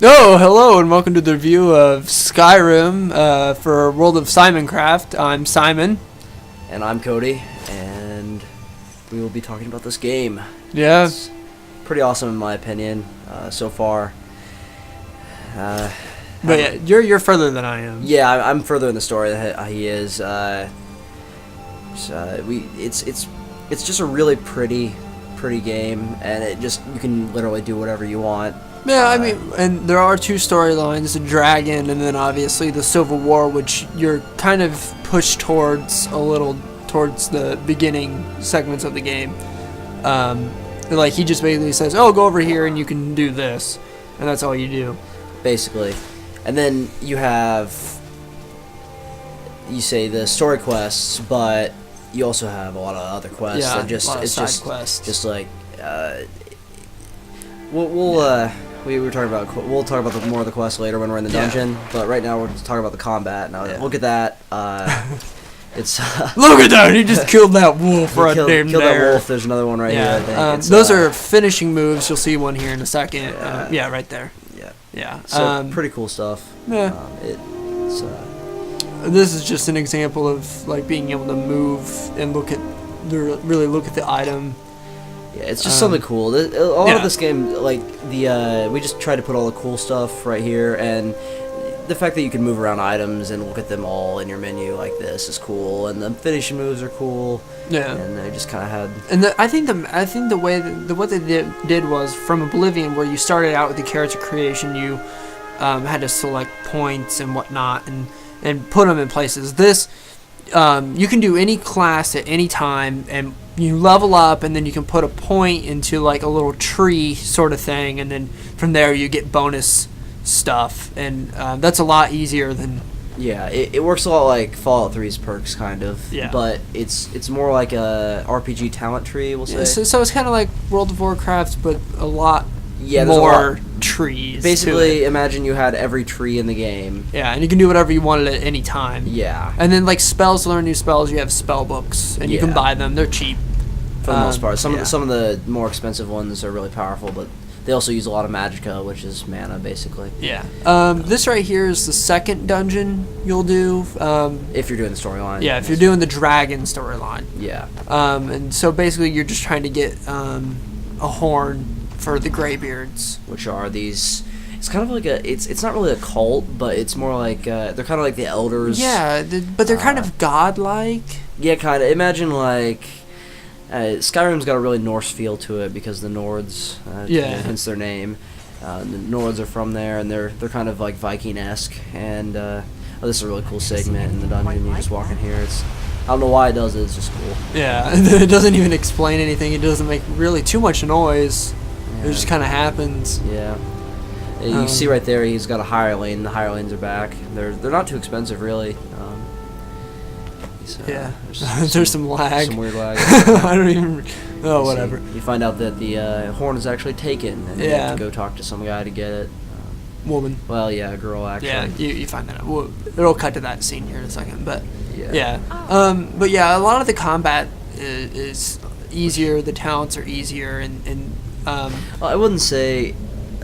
Oh, hello and welcome to the review of Skyrim for Worldofsimoncraft. I'm Simon. And I'm Cody, and we will be talking about this game. Yeah. It's pretty awesome in my opinion so far. But yeah, you're further than I am. Yeah, I'm further in the story than he is. It's just a really pretty game, and you can literally do whatever you want. Yeah, I mean, and there are two storylines, the dragon and then obviously the Civil War, which you're kind of pushed towards the beginning segments of the game. Like, he just basically says, oh, go over here and you can do this. And that's all you do. Basically. And then you say the story quests, but you also have a lot of other quests. Yeah, that a lot of side quests. Just like, we'll talk about more of the quests later when we're in the dungeon. But right now we're just talking about the combat. Now look at that. It's look at that! He just killed that wolf right there. Killed that wolf. There's another one right here. I think. Those are finishing moves. You'll see one here in a second. Yeah, right there. Yeah. So pretty cool stuff. Yeah. This is just an example of like being able to move and really look at the item. Yeah, it's just something cool. A lot of this game, like we just try to put all the cool stuff right here, and the fact that you can move around items and look at them all in your menu like this is cool, and the finishing moves are cool. Yeah, and they just kind of had. And I think the way what they did was from Oblivion, where you started out with the character creation, you had to select points and whatnot, and put them in places. This you can do any class at any time, and you level up, and then you can put a point into like a little tree sort of thing, and then from there you get bonus stuff, and that's a lot easier than. Yeah, it works a lot like Fallout 3's perks, kind of. Yeah. But it's more like a RPG talent tree, we'll say. Yeah, so it's kind of like World of Warcraft, but a lot more trees. Basically, imagine you had every tree in the game. Yeah, and you can do whatever you wanted at any time. Yeah. And then like spells, to learn new spells, you have spell books, and you can buy them. They're cheap. For the most part. Some of the more expensive ones are really powerful, but they also use a lot of magicka, which is mana, basically. Yeah. This right here is the second dungeon you'll do. If you're doing the storyline. Yeah, if you're doing the dragon storyline. Yeah. And so basically you're just trying to get a horn for the Greybeards. Which are these... It's kind of like it's not really a cult, but it's more like... they're kind of like the elders. Yeah, but they're kind of godlike. Yeah, kind of. Imagine like... Skyrim's got a really Norse feel to it because the Nords, hence their name. The Nords are from there, and they're kind of like Viking-esque. And this is a really cool segment in the dungeon. You just walk in here. I don't know why it does it. It's just cool. Yeah, it doesn't even explain anything. It doesn't make really too much noise. Yeah. It just kind of happens. Yeah. You see right there, he's got a hirelane. The hirelanes are back. They're not too expensive, really. Yeah, there's some lag. Some weird lag. I don't even... Oh, whatever. You find out that the horn is actually taken, and you have to go talk to some guy to get it. Woman. Well, yeah, a girl, actually. Yeah, you find that out. It'll cut to that scene here in a second, but... Yeah. But yeah, a lot of the combat is easier. The talents are easier, and I wouldn't say...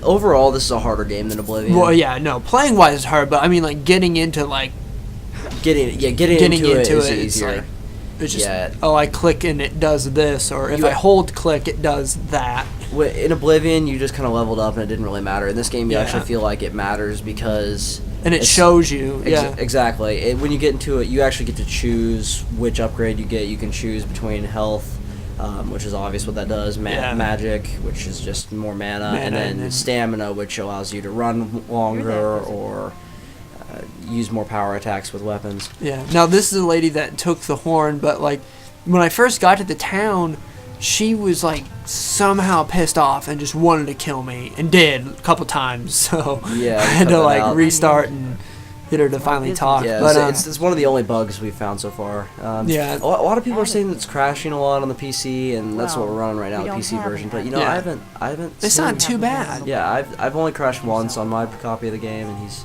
Overall, this is a harder game than Oblivion. Well, yeah, no. Playing-wise is hard, but I mean, like, getting into, like... Getting into it is easier. Like, it's just, I click and it does this, or if I hold click, it does that. In Oblivion, you just kind of leveled up and it didn't really matter. In this game, you actually feel like it matters because... And it shows you, Exactly. And when you get into it, you actually get to choose which upgrade you get. You can choose between health, which is obvious what that does, magic, which is just more mana, and then stamina, which allows you to run longer or... use more power attacks with weapons. Yeah. Now, this is a lady that took the horn, but, like, when I first got to the town, she was, like, somehow pissed off and just wanted to kill me, and did a couple times, so I had to, like, restart and get her to finally talk. Yeah, but it's one of the only bugs we've found so far. A lot of people are saying that it's crashing a lot on the PC, and that's what we're running right now, the PC version, but, I haven't It's not too bad. Yeah, I've only crashed once on my copy of the game, and he's...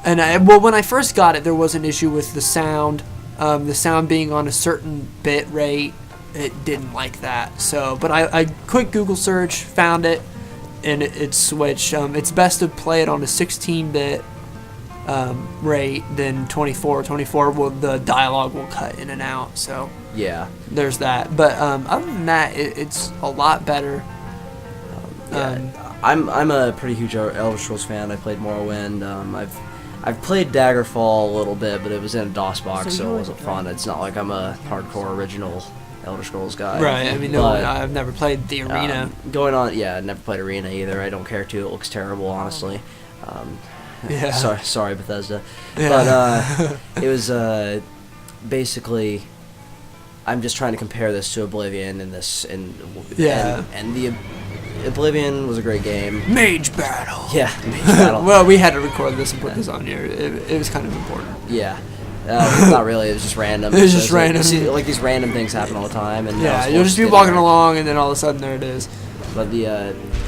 And when I first got it, there was an issue with the sound being on a certain bit rate. It didn't like that. So, but I quick Google search, found it, and it's switched. It's best to play it on a 16-bit rate than 24. 24 the dialogue will cut in and out. So yeah, there's that. But other than that, it's a lot better. I'm a pretty huge Elder Scrolls fan. I played Morrowind. I've played Daggerfall a little bit, but it was in a DOS box, so it wasn't fun. It's not like I'm a hardcore original Elder Scrolls guy. Right. I mean, no, I've never played the Arena. I never played Arena either. I don't care to. It looks terrible, honestly. Yeah. Sorry, Bethesda. Yeah. But it was basically. I'm just trying to compare this to Oblivion and the Oblivion was a great game. Mage battle. Yeah, Mage battle. Well, we had to record this and put this on here. It was kind of important. Yeah. Not really. It was just random. It was just random. Like these random things happen all the time, and yeah, you'll just be walking along, and then all of a sudden there it is. But the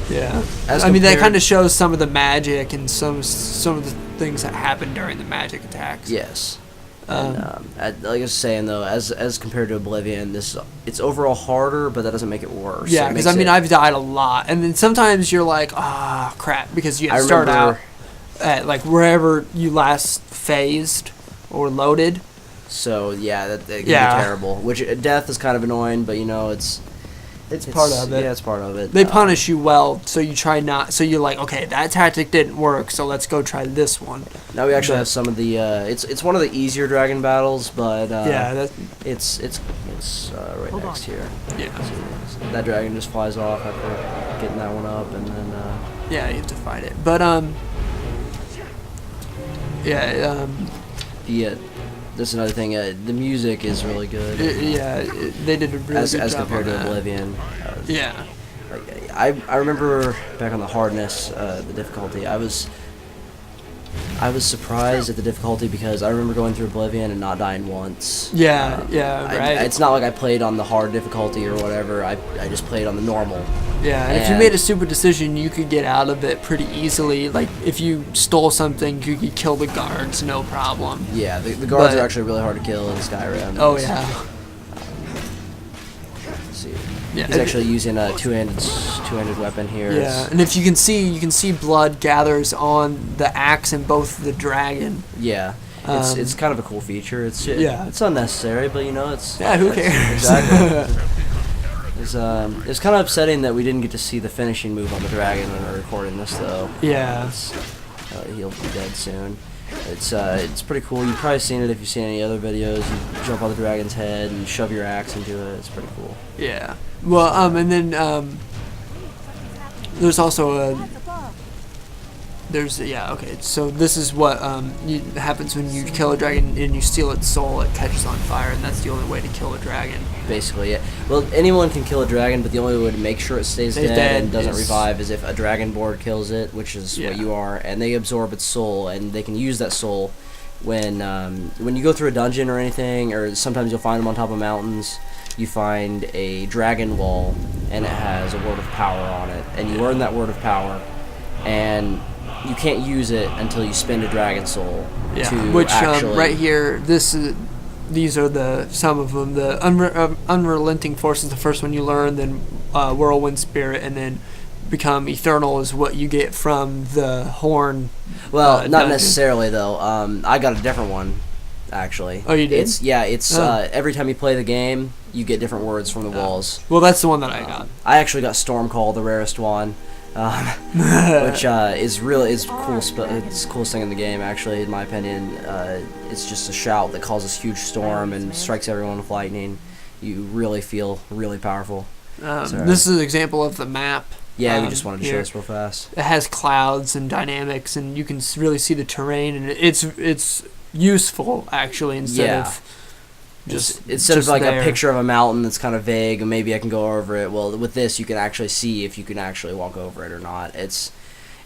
that kind of shows some of the magic and some of the things that happen during the magic attacks. Yes. And, like I was saying though, as compared to Oblivion, it's overall harder, but that doesn't make it worse. Yeah, because I've died a lot, and then sometimes you're like, crap, because you start out at like wherever you last phased or loaded. So yeah, that can be terrible. Which death is kind of annoying, but it's part of it. Yeah, it's part of it. They punish you well, so you try not. So you're like, okay, that tactic didn't work, so let's go try this one. Now we actually have some of the. It's one of the easier dragon battles, but it's right next here. Yeah. So that dragon just flies off after getting that one up, and then. Yeah, you have to fight it, but That's another thing. The music is really good. They did a really good job as compared on to that. Oblivion. Yeah. I remember back on the hardness, the difficulty. I was surprised at the difficulty because I remember going through Oblivion and not dying once. Right. It's not like I played on the hard difficulty or whatever. I just played on the normal. Yeah, and if you made a stupid decision, you could get out of it pretty easily. Like, if you stole something, you could kill the guards, no problem. Yeah, the guards are actually really hard to kill in Skyrim. Oh, yeah. Let's see. Yeah, he's actually using a two-handed weapon here. Yeah, and if you can see blood gathers on the axe and both the dragon. Yeah. It's kind of a cool feature. It's unnecessary, but it's who cares? Exactly. It's kind of upsetting that we didn't get to see the finishing move on the dragon when we were recording this, though. Yeah. He'll be dead soon. It's pretty cool. You've probably seen it if you've seen any other videos. You jump on the dragon's head and shove your axe into it. It's pretty cool. Yeah. Well, and then there's also so this is what happens when you kill a dragon and you steal its soul. It catches on fire, and that's the only way to kill a dragon. Basically, yeah. Well, anyone can kill a dragon, but the only way to make sure it stays dead and doesn't revive is if a dragon board kills it, which is what you are, and they absorb its soul, and they can use that soul when you go through a dungeon or anything, or sometimes you'll find them on top of mountains. You find a dragon wall, and it has a word of power on it, and you earn that word of power, and you can't use it until you spend a dragon soul. Yeah, to which actually right here, these are some of them. The unrelenting force is the first one you learn, then whirlwind spirit, and then become eternal is what you get from the horn. Well, not necessarily though. I got a different one, actually. Oh, you did? It's every time you play the game, you get different words from the walls. Well, that's the one that I got. I actually got Stormcall, the rarest one. Which is cool. It's the coolest thing in the game, actually, in my opinion. It's just a shout that causes huge storm and strikes everyone with lightning. You really feel really powerful. This is an example of the map. Yeah, we just wanted to show this real fast. It has clouds and dynamics, and you can really see the terrain, and it's useful actually instead of. Instead of like a picture of a mountain that's kind of vague and maybe I can go over it. Well, with this you can actually see if you can actually walk over it or not. It's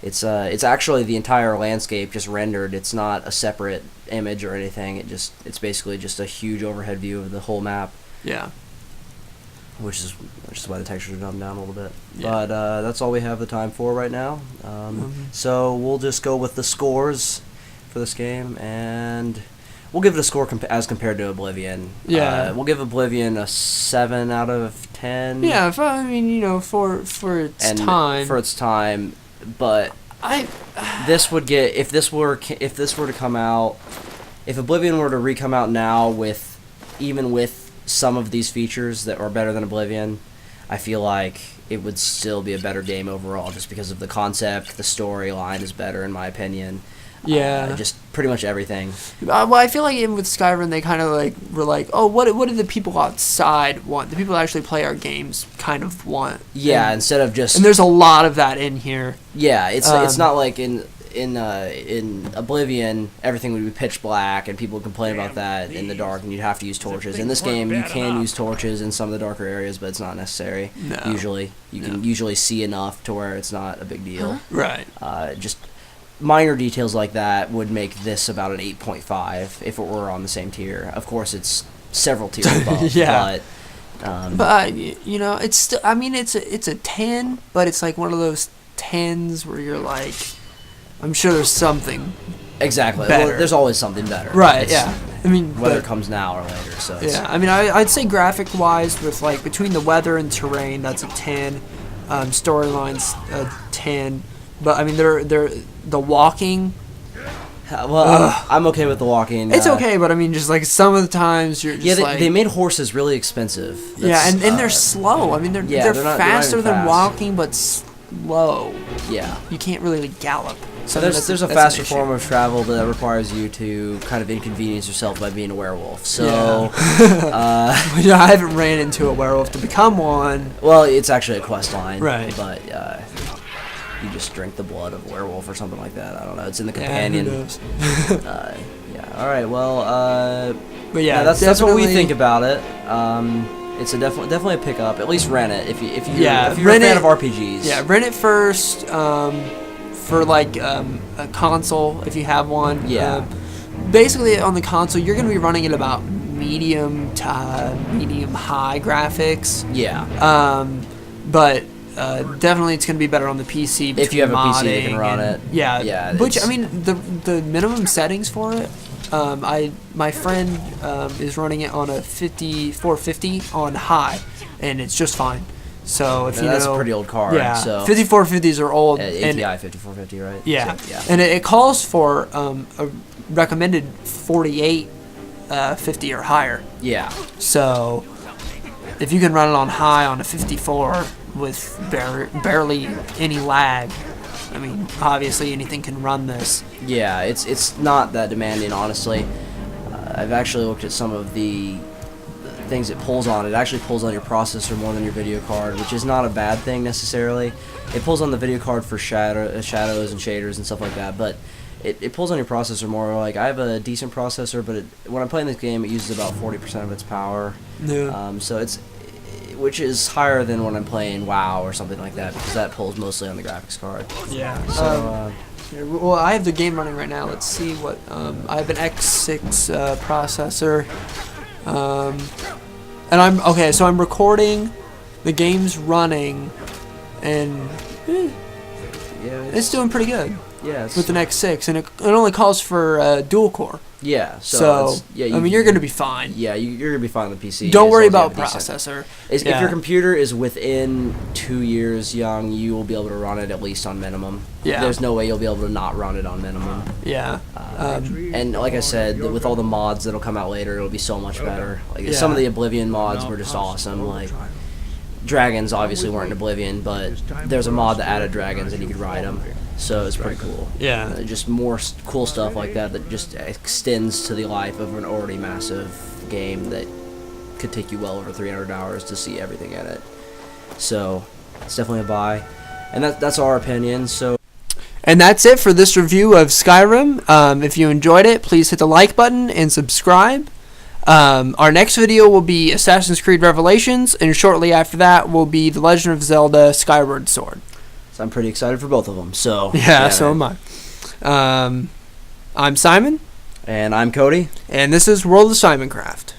actually the entire landscape just rendered. It's not a separate image or anything. It's basically just a huge overhead view of the whole map. Yeah. Which is why the textures are dumbed down a little bit. Yeah. But that's all we have the time for right now. So we'll just go with the scores for this game, and we'll give it a score as compared to Oblivion. Yeah. We'll give Oblivion a 7 out of 10. Yeah, I mean, you know, for its time. For its time, but this would get if this were to come out, if Oblivion were to re-come out now with some of these features that are better than Oblivion, I feel like it would still be a better game overall, just because of the concept, the storyline is better in my opinion. Yeah. Just pretty much everything. Well, I feel like even with Skyrim, they kind of like were like, oh, what do the people outside want? The people that actually play our games kind of want. Yeah, instead of just. And there's a lot of that in here. Yeah, it's not like in Oblivion, everything would be pitch black, and people would complain about that in the dark, and you'd have to use torches. In this game, you can use torches in some of the darker areas, but it's not necessary. No. Usually, you can usually see enough to where it's not a big deal. Right. Just minor details like that would make this about an 8.5 if it were on the same tier. Of course, it's several tiers above. Yeah. But you know, it's still. I mean, it's a 10, but it's like one of those 10s where you're like, I'm sure there's something. Exactly. Better. Well, there's always something better. Right. Yeah. I mean, whether it comes now or later. So yeah. I mean, I'd say graphic-wise, with like between the weather and terrain, that's a 10. Storylines a 10. But I mean, they're the walking. Well, I'm okay with the walking. It's okay, but I mean, just like some of the times you're just they made horses really expensive. And they're slow. I mean, they're faster than walking, but slow. Yeah, you can't really gallop. So there's a faster form of travel that requires you to kind of inconvenience yourself by being a werewolf. So, I haven't ran into a werewolf to become one. Well, it's actually a quest line, right? But you just drink the blood of a werewolf or something like that. I don't know. It's in the companion. Who knows? Yeah. All right. Well. But yeah, that's what we think about it. It's definitely a pickup. At least rent it if you're a fan of RPGs. Yeah, rent it first. For like a console, if you have one. Yeah. Basically, on the console, you're going to be running at about medium to medium high graphics. Yeah. But definitely it's going to be better on the PC. If you have a PC that can run it. Yeah. Yeah. Which I mean, the minimum settings for it. My friend is running it on a 5450 on high, and it's just fine. So if you know, that's a pretty old card. Yeah, so 5450s are old. ATI 5450, right? Yeah, so, yeah. And it calls for a recommended 4850 or higher. Yeah. So if you can run it on high on a 54 with barely any lag, I mean, obviously anything can run this. Yeah, it's not that demanding, honestly. I've actually looked at some of the things it pulls on. It actually pulls on your processor more than your video card, which is not a bad thing necessarily. It pulls on the video card for shadows and shaders and stuff like that, but it pulls on your processor more. Like, I have a decent processor, but when I'm playing this game, it uses about 40% of its power. Yeah. So which is higher than when I'm playing WoW or something like that, because that pulls mostly on the graphics card. Yeah. So, well, I have the game running right now. Let's see what I have an X6 processor. And I'm okay. So I'm recording, the game's running, and it's doing pretty good. Yeah. With an X6, and it only calls for dual core. Yeah. So I mean, you're gonna be fine. Yeah, you're gonna be fine with PC. Don't worry about processor. If your computer is within 2 years young, you will be able to run it at least on minimum. Yeah. There's no way you'll be able to not run it on minimum. Yeah. And like I said, with all the mods that'll come out later, it'll be so much better. Like some of the Oblivion mods were just awesome. Like dragons obviously weren't in Oblivion, but there's a mod that added dragons and you could ride them. So it's pretty cool. Yeah. Just more cool stuff like that just extends to the life of an already massive game that could take you well over 300 hours to see everything in it. So it's definitely a buy. And that's our opinion. So. And that's it for this review of Skyrim. If you enjoyed it, please hit the like button and subscribe. Our next video will be Assassin's Creed Revelations, and shortly after that will be The Legend of Zelda Skyward Sword. So I'm pretty excited for both of them. So yeah, so am I. I'm Simon. And I'm Cody. And this is Worldofsimoncraft.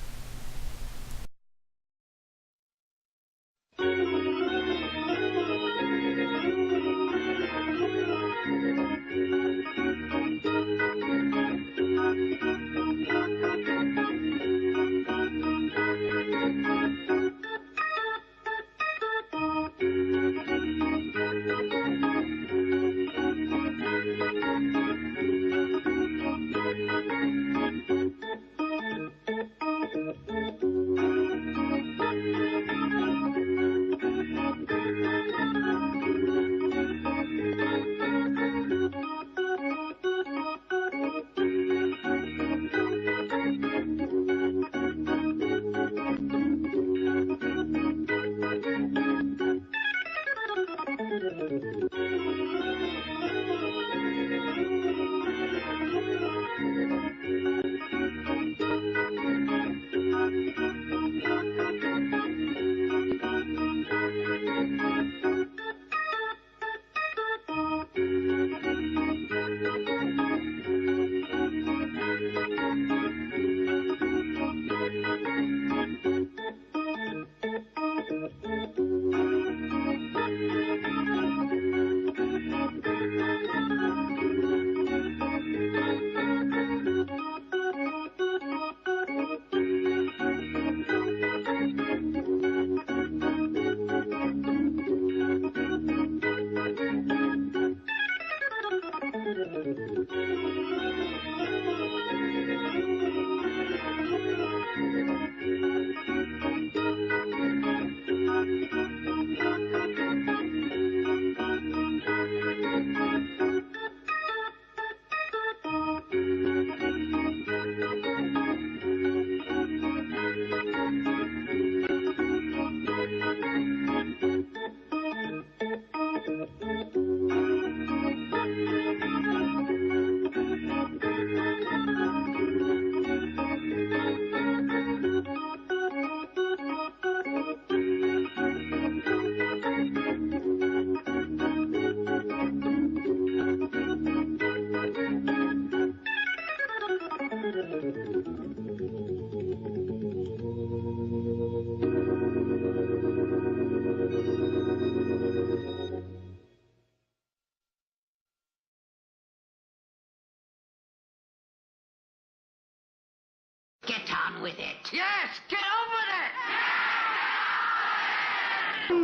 Get on with it. Yes, get on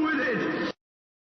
with it! With it!